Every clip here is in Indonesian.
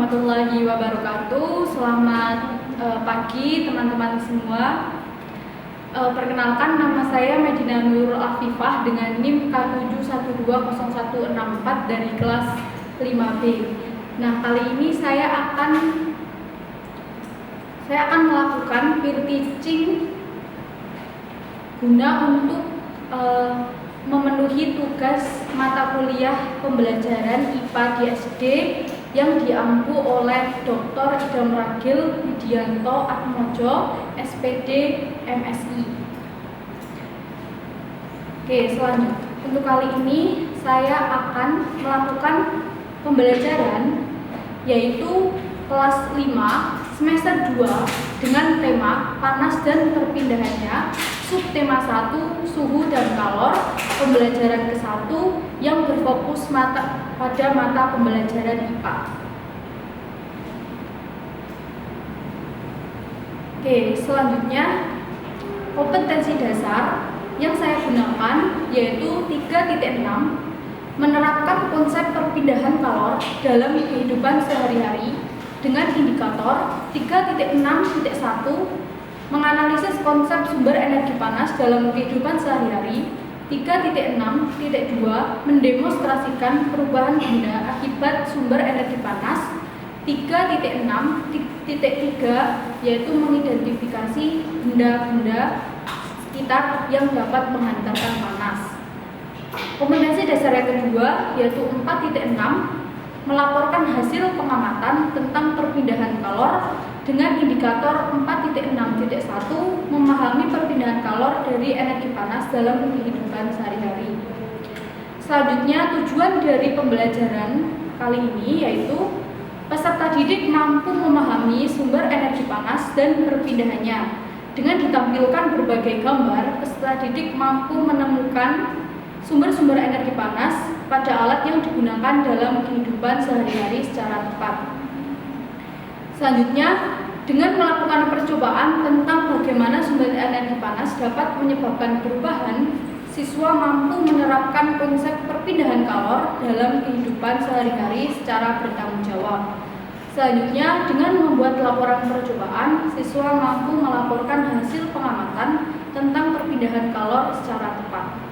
warahmatullahi wabarakatuh. Selamat pagi teman-teman semua. Perkenalkan, nama saya Medina Nurul Afifah dengan NIM K7120164 dari kelas 5B. Nah, kali ini saya akan melakukan peer teaching guna untuk memenuhi tugas mata kuliah pembelajaran IPA di SD yang diampu oleh Dr. Idam Ragil Widianto Atmojo, SPD MSI. Oke, selanjutnya untuk kali ini saya akan melakukan pembelajaran yaitu kelas 5 semester 2 dengan tema panas dan perpindahannya, subtema 1 suhu dan kalor, pembelajaran ke-1 yang berfokus pada mata pembelajaran IPA. Oke, selanjutnya kompetensi dasar yang saya gunakan yaitu 3.6, menerapkan konsep perpindahan kalor dalam kehidupan sehari-hari dengan indikator 3.6.1, menganalisis konsep sumber energi panas dalam kehidupan sehari-hari. 3.6.2, mendemonstrasikan perubahan benda akibat sumber energi panas. 3.6.3, yaitu mengidentifikasi benda-benda sekitar yang dapat menghantarkan panas. Kompetensi dasar yang kedua yaitu 4.6, melaporkan hasil pengamatan tentang perpindahan kalor dengan indikator 4.6.1, memahami perpindahan kalor dari energi panas dalam kehidupan sehari-hari. Selanjutnya, tujuan dari pembelajaran kali ini yaitu peserta didik mampu memahami sumber energi panas dan perpindahannya. Dengan ditampilkan berbagai gambar, peserta didik mampu menemukan sumber-sumber energi panas pada alat yang digunakan dalam kehidupan sehari-hari secara tepat. Selanjutnya, dengan melakukan percobaan tentang bagaimana sumber energi panas dapat menyebabkan perubahan, siswa mampu menerapkan konsep perpindahan kalor dalam kehidupan sehari-hari secara bertanggung jawab. Selanjutnya, dengan membuat laporan percobaan, siswa mampu melaporkan hasil pengamatan tentang perpindahan kalor secara tepat.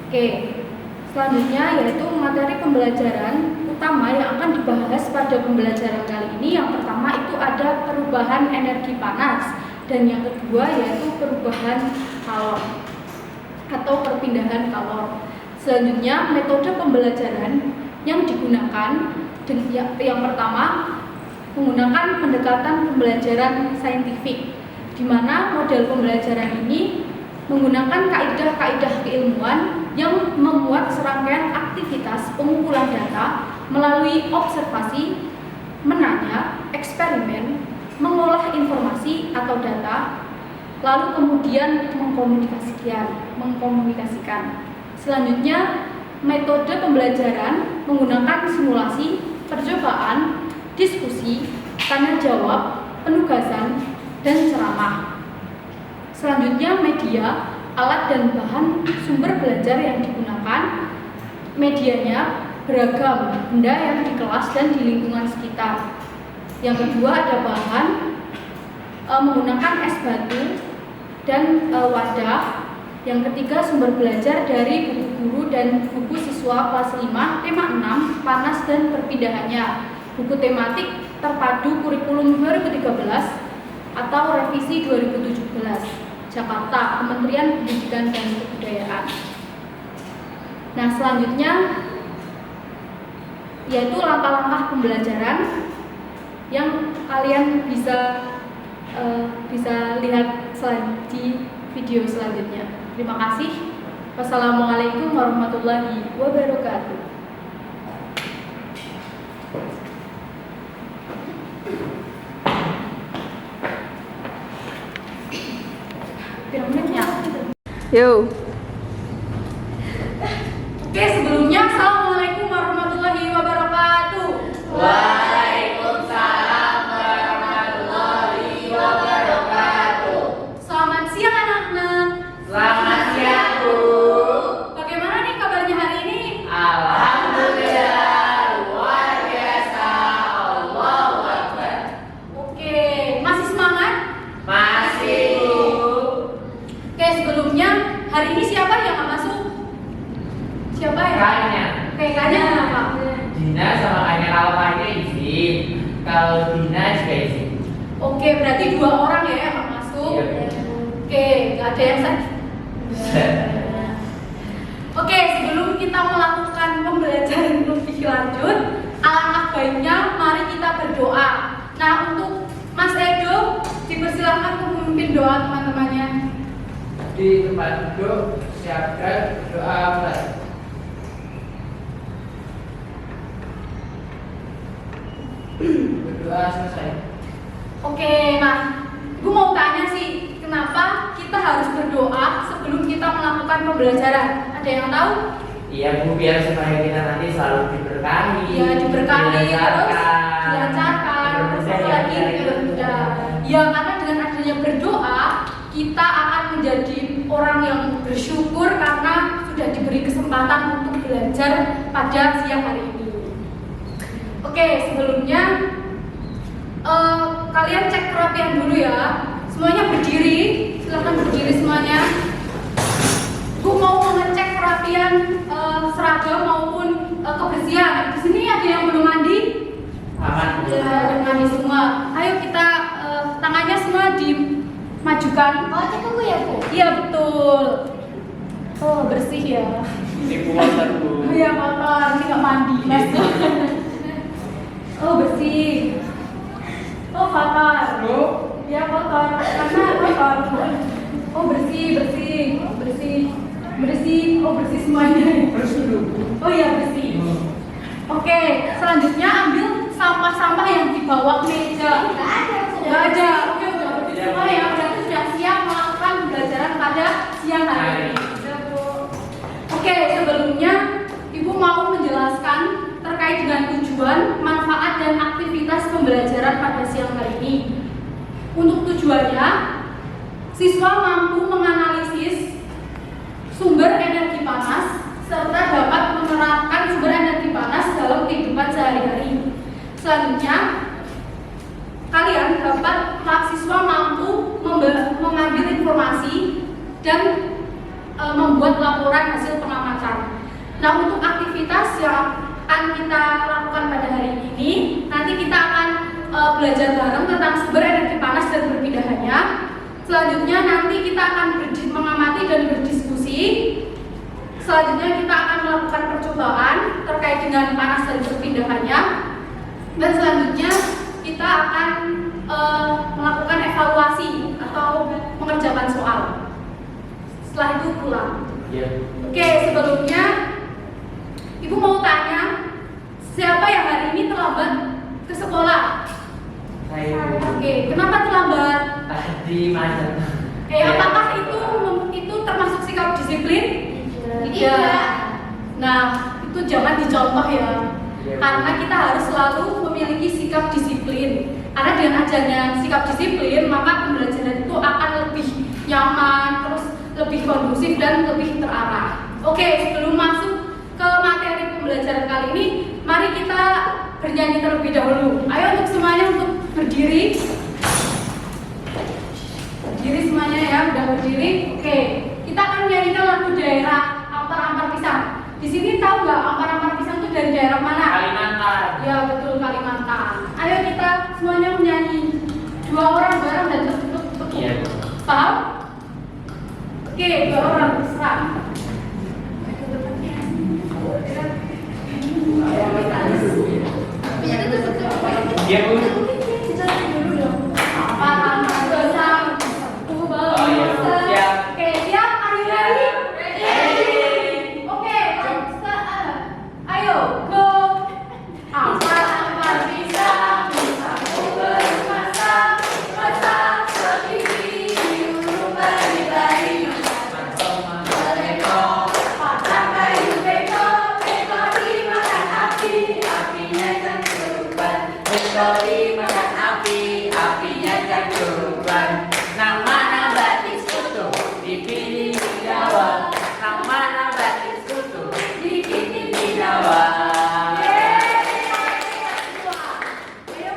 Oke, selanjutnya yaitu materi pembelajaran utama yang akan dibahas pada pembelajaran kali ini. Yang pertama itu ada perubahan energi panas, dan yang kedua yaitu perubahan kalor atau perpindahan kalor. Selanjutnya, metode pembelajaran yang digunakan, yang pertama menggunakan pendekatan pembelajaran saintifik, di mana model pembelajaran ini menggunakan kaidah-kaidah keilmuan yang memuat serangkaian aktivitas pengumpulan data melalui observasi, menanya, eksperimen, mengolah informasi atau data, lalu kemudian mengkomunikasikan. Selanjutnya, metode pembelajaran menggunakan simulasi, percobaan, diskusi, tanya jawab, penugasan, dan ceramah. Selanjutnya, media, alat dan bahan sumber belajar yang digunakan. Medianya beragam, benda yang di kelas dan di lingkungan sekitar. Yang kedua, ada bahan, menggunakan es batu dan wadah. Yang ketiga, sumber belajar dari buku guru dan buku siswa kelas 5, tema 6, panas dan perpindahannya. Buku tematik terpadu kurikulum 2013 atau revisi 2017. Jakarta, Kementerian Pendidikan dan Kebudayaan. Nah, selanjutnya yaitu langkah-langkah pembelajaran yang kalian bisa lihat di video selanjutnya. Terima kasih. Wassalamualaikum warahmatullahi wabarakatuh. Yo. Oke, sebelumnya assalamualaikum warahmatullahi wabarakatuh. Waalaikumsalam warahmatullahi wabarakatuh. Selamat siang anak-anak. Selamat siang, Bu. Bagaimana nih kabarnya hari ini? Alhamdulillah, luar biasa. ini siapa yang nggak masuk? Siapa ya? Kayaknya. Kayaknya kenapa? Dina sama Kayaknya. Kalau Kayaknya izin, kalau Dina juga izin. Oke, berarti 2 orang ya yang nggak masuk. Iya. Oke, nggak ada yang sakit. Oke, sebelum kita melakukan pembelajaran lebih lanjut, alangkah baiknya mari kita berdoa. Nah, untuk Mas Edo, dipersilakan untuk memimpin doa teman-temannya. Di tempat duduk siapkan doa mulai. Berdoa selesai. Oke, nah, gue mau tanya sih, kenapa kita harus berdoa sebelum kita melakukan pembelajaran? Ada yang tahu? Iya Bu, biar supaya kita nanti selalu diberkahi. Ya, diberkahi, terus dilancarkan, dilancarkan, terus apa lagi dipermudah. Ya, karena dengan adanya berdoa, kita akan menjadi orang yang bersyukur karena sudah diberi kesempatan untuk belajar pada siang hari ini. Oke, sebelumnya kalian cek kerapian dulu ya. Semuanya berdiri, silakan berdiri semuanya. Gue mau mengecek kerapian seragam maupun kebersihan. Di sini ada yang belum mandi? Aman Bu. Ya, udah mandi semua. Ayo kita tangannya semua dimajukan. Oh, cek aku ya, Bu? Iya betul. Oh bersih ya. Ini puasa Bu. Iya kotor, ini nggak mandi mas. Oh bersih. Oh kotor. Bu. Ya kotor, karena kotor. Oh bersih, bersih, bersih, bersih. Oh bersih semuanya. Bersih Bu. Oh iya bersih. Oke, selanjutnya ambil sampah-sampah yang dibawa ke meja. Nggak ada, sudah. Nggak ada. Oke udah bersih semua ya. Berarti sudah siap melakukan pembelajaran pada siang hari ini. Sudah, Bu. Oke, sebelumnya Ibu mau menjelaskan terkait dengan tujuan, manfaat dan aktivitas pembelajaran pada siang hari ini. Untuk tujuannya, siswa mampu menganalisis sumber energi panas serta dapat menerapkan sumber energi panas dalam kehidupan sehari-hari. Selanjutnya, kalian dapat siswa mampu mengambil informasi dan membuat laporan hasil pengamatan. Nah, untuk aktivitas yang akan kita lakukan pada hari ini, nanti kita akan belajar bareng tentang sumber energi panas dan perpindahannya. Selanjutnya nanti kita akan mengamati dan berdiskusi. Selanjutnya kita akan melakukan percobaan terkait dengan panas dan perpindahannya. Dan selanjutnya kita akan melakukan evaluasi atau mengerjakan soal. Setelah itu pulang. Iya. Oke, sebelumnya Ibu mau tanya, siapa yang hari ini terlambat ke sekolah? Saya Bu. Oke, kenapa terlambat? Tadi macet. Apakah itu termasuk sikap disiplin? Tidak. Nah, itu jangan dicontoh ya. Iya. Karena kita harus selalu memiliki sikap disiplin. Karena dengan adanya sikap disiplin, maka pembelajaran itu akan lebih nyaman, terus lebih kondusif dan lebih terarah. Oke, sebelum masuk ke materi pembelajaran kali ini, mari kita bernyanyi terlebih dahulu. Ayo untuk semuanya untuk berdiri. Berdiri semuanya ya, udah berdiri. Oke, kita akan menyanyikan lagu daerah Ampar-Ampar Pisang. Di sini tahu nggak Ampar-Ampar Pisang itu dari daerah mana? Kalimantan. Ya betul, Kalimantan. Ayo kita semuanya menyanyi 2 orang bareng dan tuk. Iya. Paham? Oke, 2 orang serang. Iya Bu. Ampar-ampar pisang, Oh iya Bu. Siap. Oke, siap? Are you ready? Oke, ayo, go. Ampar-ampar pisang, pisangku bermasak, masak sendiri, diulung bari-bari. Patah kayu beko, beko dimakan api, apinya cangkuruban. Beko dimakan api, apinya cangkuruban. Nama nabatis kutu dipilih di Jawa. Nama nabatis kutu dipilih di Jawa. Ayo,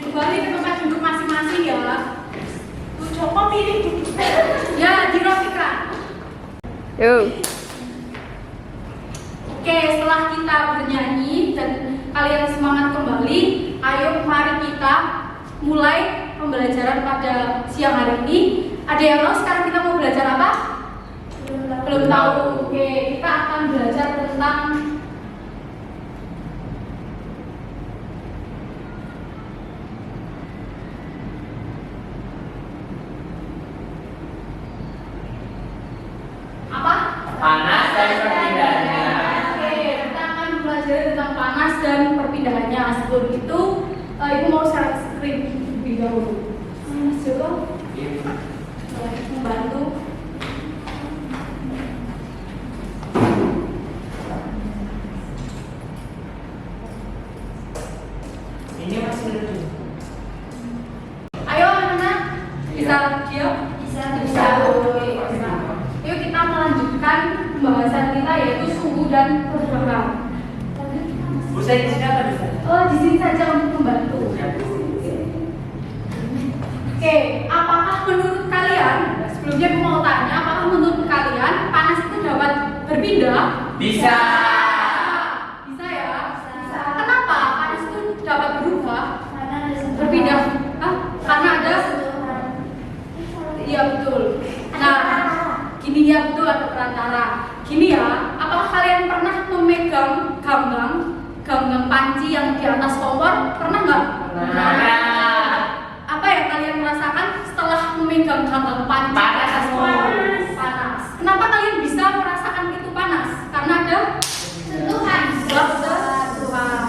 kembali ke tempat duduk masing-masing ya. Tuh, coba pilih duduk. Ya, dirapikan. Yo. Oke, setelah kita bernyanyi dan kalian semangat kembali, ayo mari kita mulai pembelajaran pada siang hari ini. Ada yang tahu sekarang kita mau belajar apa? Belum tahu. Oke, kita akan belajar tentang apa? Panas dan perpindahannya. Oke, kita akan belajar tentang panas dan perpindahannya. Sebelum itu, ibu mau share screen lebih dahulu. Mas Joko, boleh membantu. Ini masih lucu. Ayo anak-anak, bisa diam? Bisa. Yuk kita melanjutkan pembahasan kita yaitu suhu dan kelembaban. Bisa di sini apa bisa? Oh, di sini saja untuk membantu. Oke, apakah menurut kalian, sebelumnya aku mau tanya, apakah menurut kalian panas itu dapat berpindah? Bisa. Bisa ya? Bisa. Kenapa panas itu dapat berubah? Karena ada sentuhan. Berpindah? Hah? Karena ada? sentuhan. Iya betul. Nah, gini ya betul ada perantara. Gini ya, apakah kalian pernah memegang gambang panci yang di atas kompor? Pernah nggak? Pernah. Apa yang kalian merasakan setelah memegang gambang panci? Panas. Panas. Kenapa kalian bisa merasakan itu panas? Karena ada Sentuhan. sentuhan.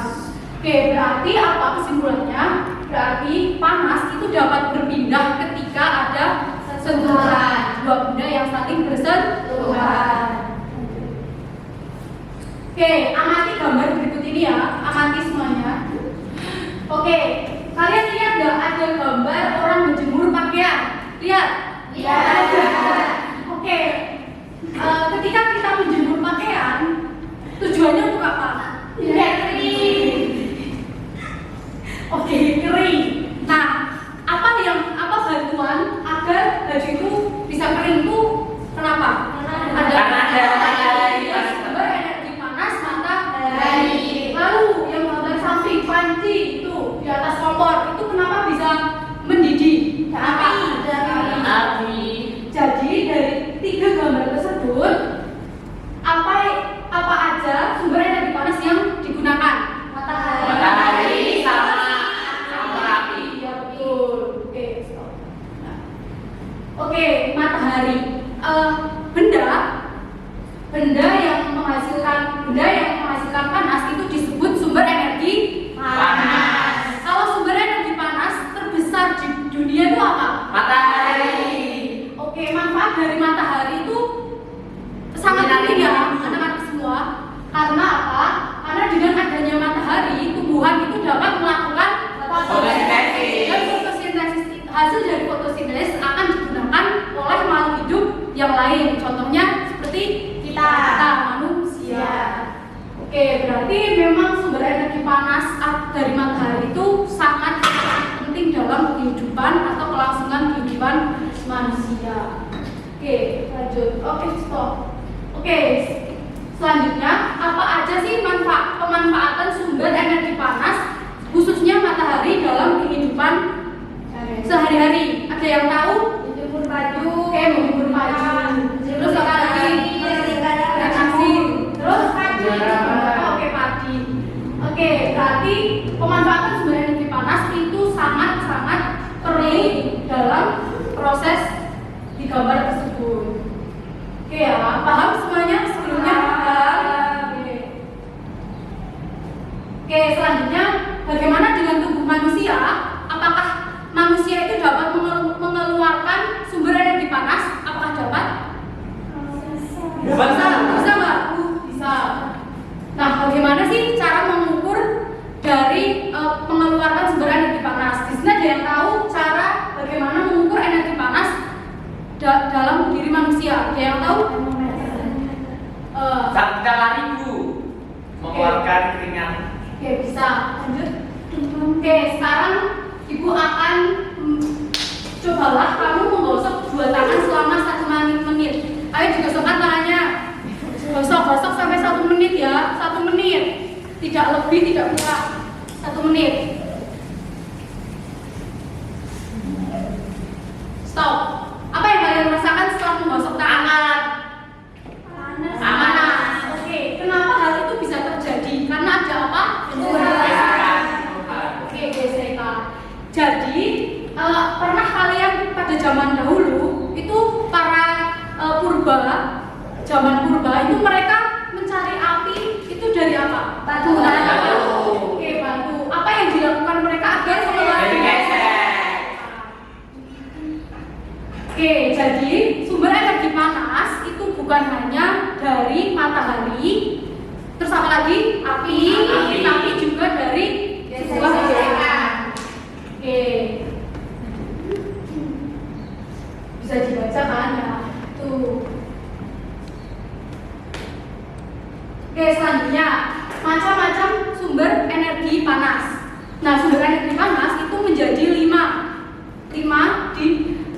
Oke, berarti apa kesimpulannya? Berarti panas itu dapat berpindah ketika ada sentuhan dua benda yang saling bersentuhan. Oke, amati gambar berikut ini ya, amati semuanya. Oke, kalian lihat nggak ada gambar orang menjemur pakaian? Lihat? Lihat. Oke, ketika kita menjemur pakaian, tujuannya untuk apa? Biar kering. Oke, kering. Nah, apa bantuan agar baju itu bisa kering itu kenapa? Karena ada matahari. Gambar energi panas matahari. Lalu yang gambar samping panci itu di atas kompor itu kenapa bisa mendidih? Kenapa? Api. Jadi dari tiga gambar tersebut apa aja sumber energi panas yang digunakan? Matahari sama api. Iya betul. Oke, stop. Nah. Oke, matahari. Benda yang menghasilkan panas itu disebut sumber energi Panas. Kalau sumber energi panas terbesar di dunia itu apa? Matahari. Oke, manfaat dari matahari itu sangat penting ya anak-anak semua. Karena apa? Karena dengan adanya matahari, tumbuhan itu dapat melakukan Fotosintesis. dan fotosintesis hasil dari fotosintesis akan digunakan oleh makhluk hidup yang lain. Contohnya seperti kita manusia. Oke, berarti memang sumber energi panas dari matahari itu sangat penting dalam kehidupan atau kelangsungan kehidupan manusia. Oke, lanjut. Oke, stop. Oke, selanjutnya apa aja sih pemanfaatan sumber energi panas khususnya matahari dalam kehidupan sehari-hari? Ada yang tahu? Menjemur baju. Oke, menjemur baju. Terus apa lagi? Reaksi. Terus padi. Oke, padi. Oke, berarti pemanfaatan sumber energi panas itu sangat-sangat perlu dalam proses di gambar tersebut. Oke ya, paham semuanya sebelumnya? Oke, selanjutnya bagaimana dengan tubuh manusia? Apakah manusia itu dapat mengeluarkan sumber energi panas? Apakah dapat? Bisa nggak? Bisa. Nah, bagaimana sih cara mengukur dari mengeluarkan sumber energi panas? Di sini ada yang tahu cara bagaimana mengukur energi panas dalam diri manusia? Ada yang tahu? Saat kita lari Bu, mengeluarkan keringat. Oke, bisa. Lanjut. Oke, sekarang Ibu akan cobalah kamu menggosok dua tangan selama 1 menit. Ayo digosokkan tangannya. tidak lebih, tidak kurang 1 menit. Stop. Apa yang kalian rasakan setelah menggosok tangan? Panas. Oke, kenapa hal itu bisa terjadi? Karena ada apa? Oke, gesekan. Jadi, pernah kalian pada zaman dahulu itu para zaman purba itu mereka mencari api itu dari apa? Batu. Oke, batu. Apa yang dilakukan mereka agar mengeluarkan? Oke, jadi sumber energi panas itu bukan hanya dari matahari, terus apa lagi? Api. Tapi juga dari sebuah gesekan. Oke, bisa dibaca kan ya? Tuh. Oke, selanjutnya macam-macam sumber energi panas. Nah, sumber energi panas itu menjadi 5 di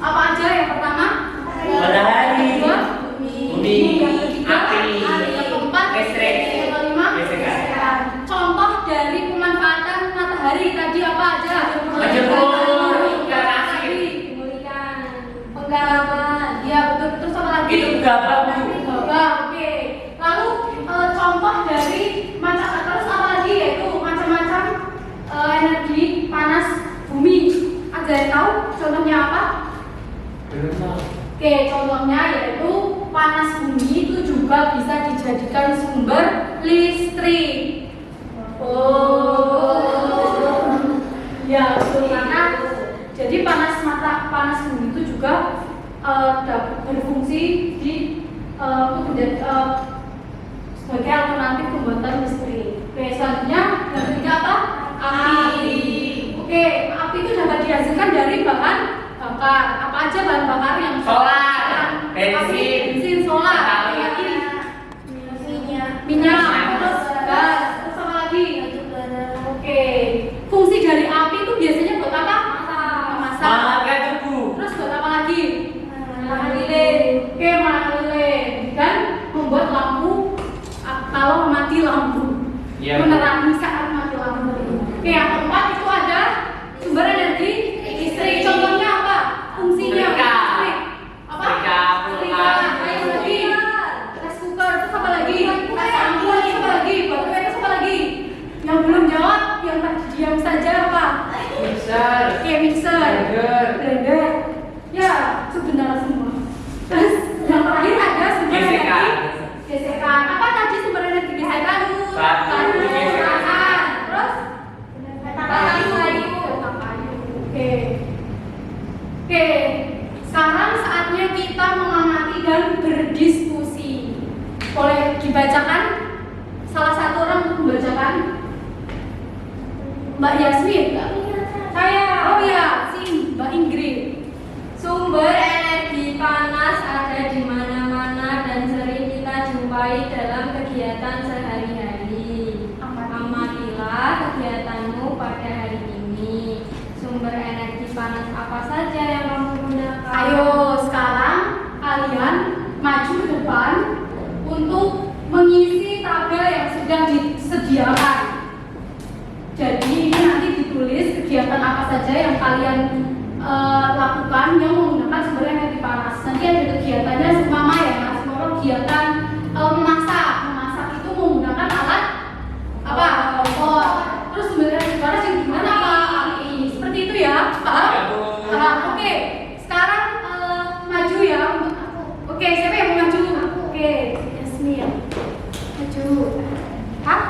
apa aja? Yang pertama Matahari, kedua, bumi, yang ketiga, api, yang keempat, listrik, yang kelima, gesekan. Contoh dari pemanfaatan matahari tadi apa aja? Menjemur ikan asin. Penggarapan. Ya, betul. Terus apa lagi? Itu gabah, Bu. Gabah, oke. Lalu contoh dari terus apa lagi? Yaitu macam-macam energi panas bumi. Ada yang tahu contohnya apa? Oke, contohnya yaitu panas bumi itu juga bisa dijadikan sumber listrik. Ya, betul, karena jadi panas bumi itu juga dapat berfungsi sebagai alternatif pembuatan listrik. Oke, selanjutnya yang ketiga apa? Api. Oke, api itu dapat dihasilkan dari bahan bakar. Apa aja bahan bakar yang Solar, bensin, solar, matahari, minyak, terus gas, terus apa lagi? Oke, fungsi dari api itu biasanya buat apa? Memasak. Makan tubuh. Terus buat apa lagi? Menerangi lilin. Oke, menerangi lilin dan membuat lampu kalau mati lampu. Iya. Menerangi saat mati lampu. Oke, yang keempat itu ada sumber energi listrik. Contohnya apa? Fungsinya listrik. Apa? Setrika, Ayo lagi. Rice cooker. Terus apa lagi? Sampul. Terus apa lagi? Batu. Terus apa lagi? Yang belum jawab, yang tadi diam saja apa? Mixer, Oke, mixer. Blender. Ya, sebenarnya semua. Terus yang terakhir ada sumber Gesekan. energi gesekan. Apa tadi sumber energi gesekan? Batu, gesekan. Terus kayu. Oke. Oke. Sekarang saatnya kita mengamati dan berdiskusi. Boleh dibacakan? Salah satu orang untuk membacakan. Mbak Yasmin. Saya. Oh ya, si Mbak Ingrid. Sumber energi panas ada di mana-mana dan sering kita jumpai dalam kegiatan sehari-hari. Amatilah kegiatanmu pada hari ini. Sumber energi panas apa saja yang kamu gunakan? Ayo sekarang kalian maju ke depan untuk mengisi tabel yang sudah disediakan. Jadi ini nanti ditulis kegiatan apa saja yang kalian lakukan yang menggunakan sumber energi panas. Nanti ada kegiatannya semama ya mas. Kegiatan memasak itu menggunakan alat apa? Kompor. Terus sumber energi panas yang gimana apa? Api. Seperti itu ya, paham? Oke. Sekarang maju ya. Oke, siapa yang mau maju? Oke, Yasmin. Maju. Hah?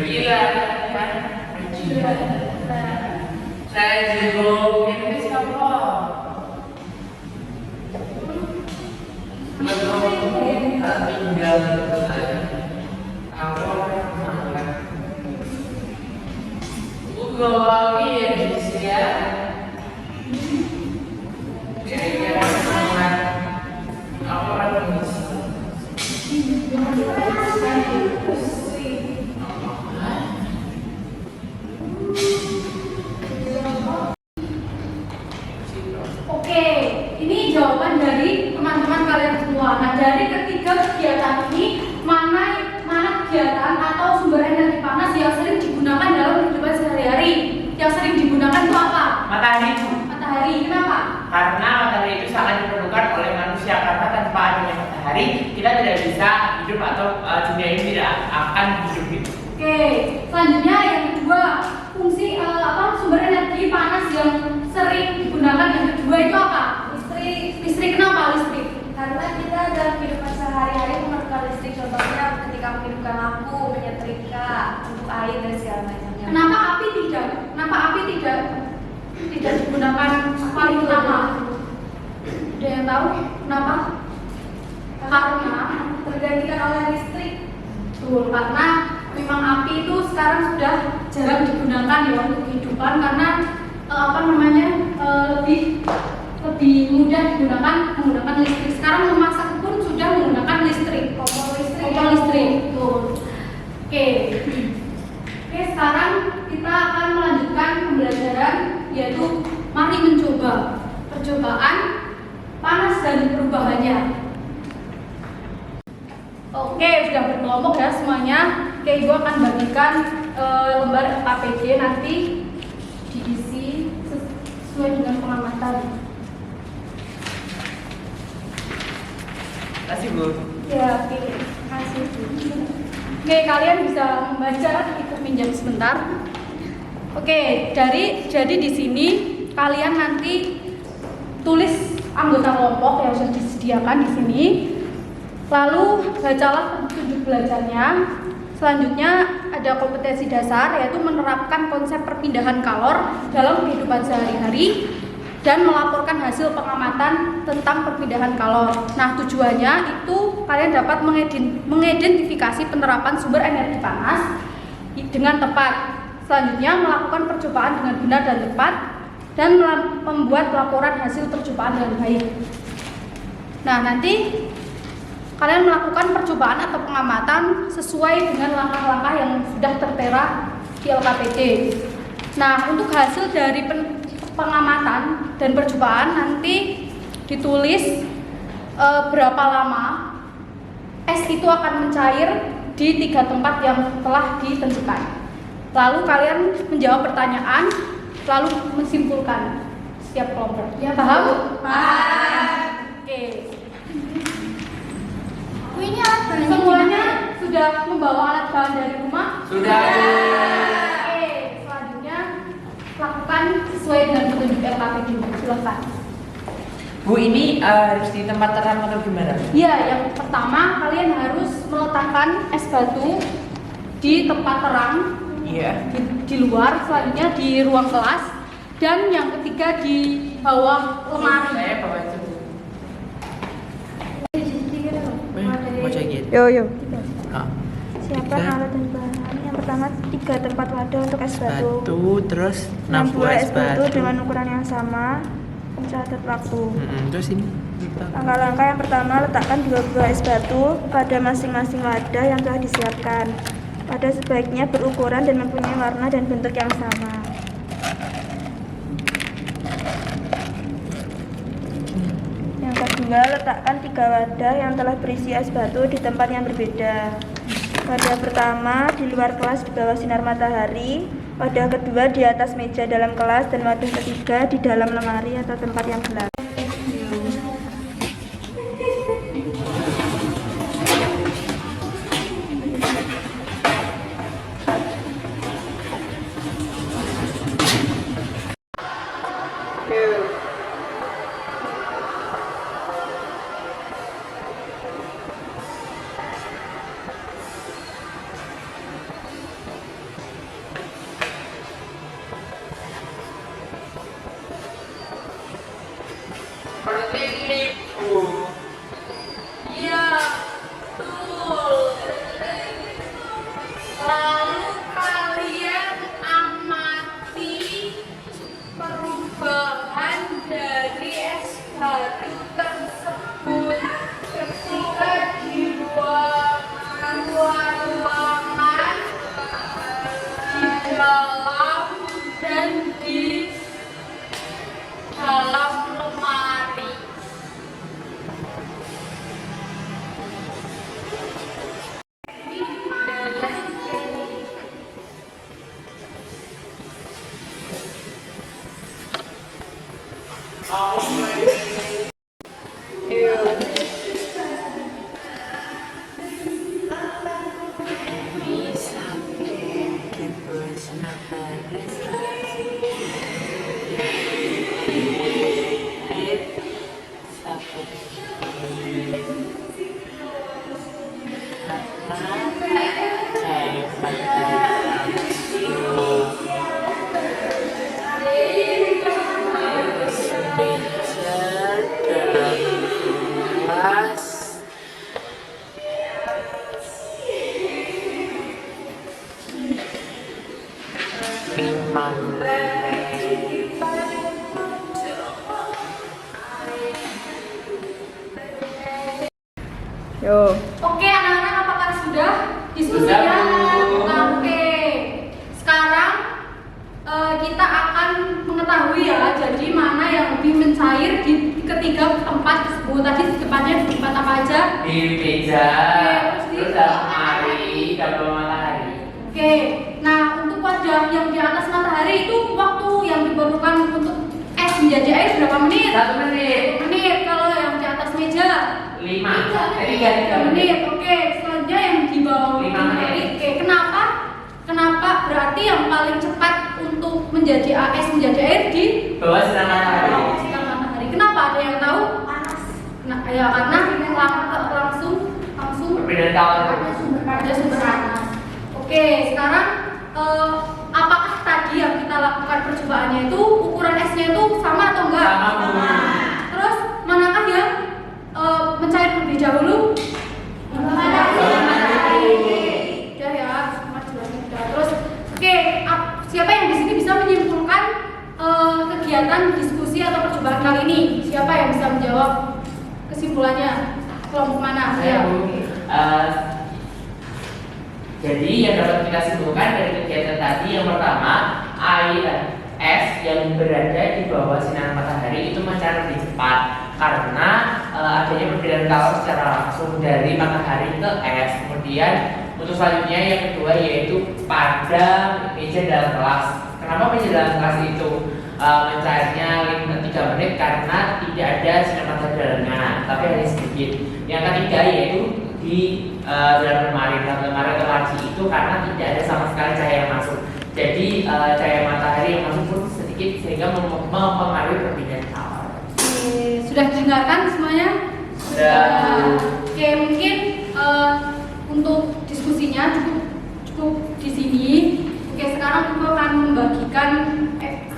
gila kan? Saya juga ini siapa? Tinggal aku makan. Gua ini ya. Kira-kira makan. Aku ada Oke, ini jawaban dari teman-teman kalian semua. Nah, dari ketiga kegiatan ini, mana kegiatan atau sumber energi panas yang sering digunakan dalam kehidupan sehari-hari? Yang sering digunakan itu apa? matahari. Matahari. Kenapa? Karena matahari itu sangat diperlukan oleh manusia, karena tanpa adanya matahari kita tidak bisa hidup atau dunia ini tidak akan hidup gitu. Oke, selanjutnya yang kedua, fungsi sumber energi panas yang sering digunakan yang kedua itu apa? Listrik. Listrik, kenapa listrik? Karena kita dalam kehidupan sehari-hari memerlukan listrik, contohnya ketika menghidupkan lampu, menyetrika, untuk air dan segala macamnya. Kenapa api tidak? Kenapa api tidak digunakan paling utama? Ada yang tahu kenapa? Karena tergantikan oleh listrik. betul, karena memang api itu sekarang sudah jarang digunakan ya untuk kehidupan karena lebih mudah menggunakan listrik. Sekarang memasak pun sudah menggunakan listrik, kompor listrik. Betul. Oke, sekarang kita akan melanjutkan pembelajaran yaitu mari mencoba percobaan panas dan perubahannya. Oke, sudah berkelompok ya semuanya. Oke, gue akan bagikan lembar KPJ nanti diisi sesuai dengan pengamatan. Kasih Bu. Ya, oke. Kasih. Oke, kalian bisa membaca, ikut minjam sebentar. Oke, jadi di sini kalian nanti tulis anggota kelompok yang sudah disediakan di sini. Lalu bacalah petunjuk belajarnya. Selanjutnya ada kompetensi dasar yaitu menerapkan konsep perpindahan kalor dalam kehidupan sehari-hari dan melaporkan hasil pengamatan tentang perpindahan kalor. Nah, tujuannya itu kalian dapat mengidentifikasi penerapan sumber energi panas dengan tepat. Selanjutnya melakukan percobaan dengan benar dan tepat dan membuat laporan hasil percobaan dengan baik. Nah, nanti kalian melakukan percobaan atau pengamatan sesuai dengan langkah-langkah yang sudah tertera di LKPD. Nah, untuk hasil dari pengamatan dan percobaan nanti ditulis berapa lama es itu akan mencair di 3 tempat yang telah ditentukan. Lalu kalian menjawab pertanyaan, lalu menyimpulkan setiap kelompok. Ya, paham? Paham. Oke. Ini apa? Semuanya sudah membawa alat bahan dari rumah? Sudah. Oke, selanjutnya lakukan sesuai dengan petunjuk LKPD. Silakan. Bu, ini harus di tempat terang atau gimana? Iya, yang pertama kalian harus meletakkan es batu di tempat terang. Iya. Di luar, selanjutnya di ruang kelas, dan yang ketiga di bawah lemari. Saya bawa itu. Mau cek Yo. Ah. Siapkan alat dan bahan. Yang pertama 3 tempat wadah untuk es batu. Terus 6 buah es batu dengan ukuran yang sama. Mencatat waktu. Terus ini. Langkah-langkah yang pertama, letakkan 2 buah es batu pada masing-masing wadah yang telah disiapkan. Wadah sebaiknya berukuran dan mempunyai warna dan bentuk yang sama. Yang kedua, letakkan 3 wadah yang telah berisi es batu di tempat yang berbeda. Wadah pertama di luar kelas di bawah sinar matahari, wadah kedua di atas meja dalam kelas, dan wadah ketiga di dalam lemari atau tempat yang gelap. tersebut ketika di ruangan di dalam dan di dalam lemari. Yo. Oke anak-anak, apakah sudah diskusinya? Oke, sekarang kita akan mengetahui ya, jadi mana yang lebih mencair di ketiga tempat tersebut. Tadi di depannya di tempat apa aja? Di meja, Oke, terus dalam lemari, dalam matahari. Oke, nah untuk wadah yang di atas matahari itu waktu yang diperlukan untuk es menjadi air berapa menit? 1 menit. 1 menit. Kalau yang di atas meja 5 3 menit. Oke, selanjutnya yang di bawah 5 menit. Oke, kenapa berarti yang paling cepat untuk menjadi es menjadi air di bawah sinar matahari. sinar matahari? Kenapa? Ada yang tahu? Panas. Nah, ya karena langsung Perbedaan kalor. ada sumber panas. Oke, sekarang apakah tadi yang kita lakukan percobaannya itu ukuran esnya itu sama atau enggak? Sama, Bu. Terus manakah yang mencair terlebih dahulu? Udah ya, semua jelas udah. Terus, oke, siapa yang di sini bisa menyimpulkan kegiatan diskusi atau percobaan kali ini? Siapa yang bisa menjawab kesimpulannya? Kelompok mana? Saya, Bu. Jadi yang dapat kita simpulkan dari kegiatan tadi, yang pertama, air es yang berada di bawah sinar matahari itu mencair lebih cepat karena adanya perbedaan kalor secara langsung dari matahari ke es. Kemudian untuk selanjutnya yang kedua yaitu pada meja dalam kelas. Kenapa meja dalam kelas itu mencairnya 3 menit? Karena tidak ada sinar matahari dalamnya, tapi hanya sedikit. Yang ketiga yaitu di dalam lemari atau laci itu karena tidak ada sama sekali cahaya yang masuk. Jadi cahaya matahari yang masuk pun sedikit sehingga mempengaruhi perbedaan kalor. Sudah didengarkan semuanya? Sudah. Oke, mungkin untuk diskusinya cukup di sini. Oke, sekarang kita akan membagikan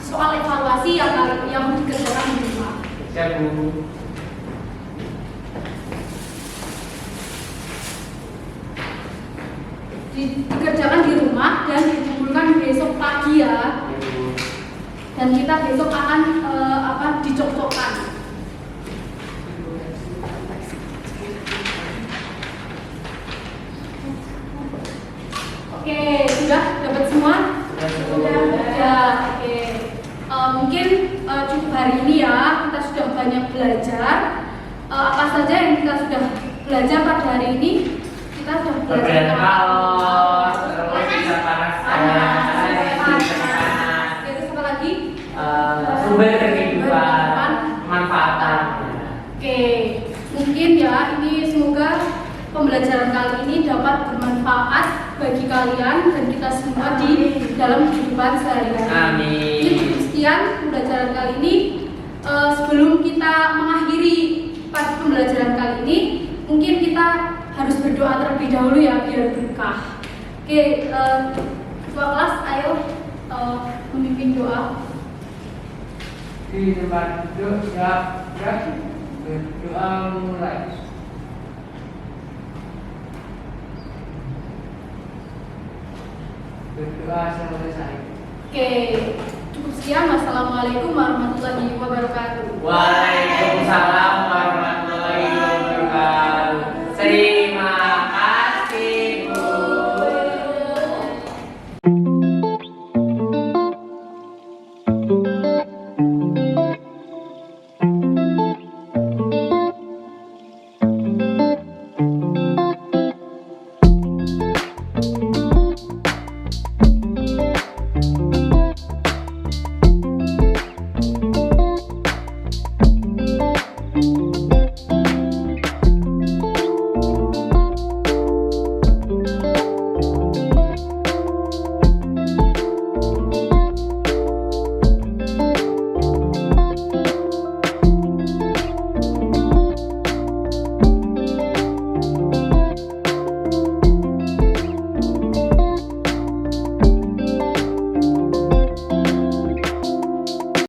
soal evaluasi yang dikerjakan di rumah. Siap, Bu. Dikerjakan di rumah dan dikumpulkan besok pagi ya. Dan kita besok akan dicocokkan. Oke, sudah dapat semua? Sudah. Oke. Mungkin cukup hari ini ya, kita sudah banyak belajar. Apa saja yang kita sudah belajar pada hari ini? Kita sudah belajar Perbedaan kalor, terus bisa panas, terus apa lagi? sumber kehidupan, manfaatan. Oke, mungkin ya ini semoga pembelajaran kali ini dapat bermanfaat bagi kalian dan kita semua di dalam kehidupan sehari-hari. Amin. Ini cukup sekian pembelajaran kali ini. Sebelum kita mengakhiri pada pembelajaran kali ini, mungkin kita harus berdoa terlebih dahulu ya biar berkah. Oke, ketua kelas ayo memimpin doa. Di tempat duduk siap, berdoa mulai. Berdoa selesai. Oke, cukup sekian. Wassalamualaikum warahmatullahi wabarakatuh. Waalaikumsalam.